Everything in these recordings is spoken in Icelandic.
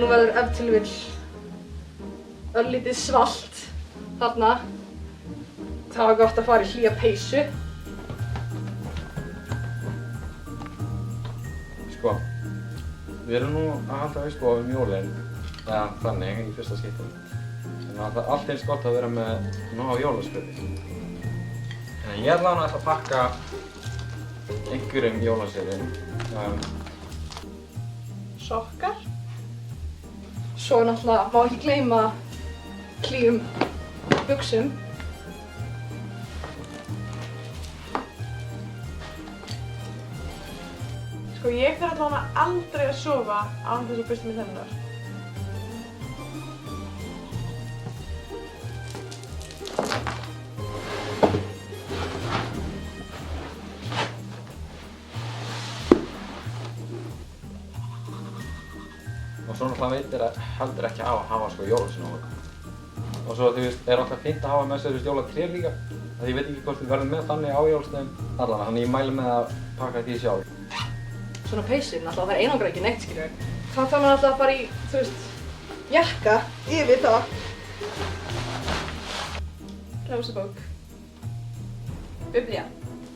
Nú verður ef til vill örlítið svalt þarna. Það var gott að fara í hlýja peysu. Sko, við erum nú að halda veislu á jólin, eða þannig í fyrsta skipti. Þannig að það er allt eins gott að vera með nóg jólaspjöld. En ég ætla að pakka einhverjum jólaseríum. Sokkar. Svo náttúrulega má ekki gleyma hlýjum buxum. Sko ég þarf allavega aldrei að sofa án þess að bursta mér tennurnar. Og svo náttúrulega veitir heldur ekki á að hafa sko jólasnjór. Og svo þú veist, er alltaf fínt að hafa með sér jólatré líka. Það ég veit ekki hvort við verðum með þannig á jólastæðum allavega, þannig ég mæli með að pakka því sjálf. Svona peysur, náttúrulega það einangra ekki neitt, skiljum. Það þarf maður alltaf að fara í, þú veist, jakka yfir það. Ljósabók. Biblía.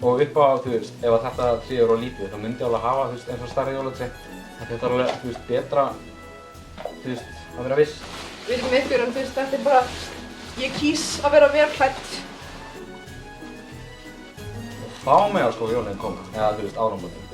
Og upp á, þú veist, ef að þetta tré eru á lítið, þá myndi ég alveg hafa, þú veist, eins og stærra jólatré. Þetta er alveg, þú veist, betra, þú veist, að vera viss. Við erum ekki ykkur en þú veist, þetta er bara, ég kýs að vera vel klædd. Og þá mega sko jólin koma, eða þú veist, áramótin.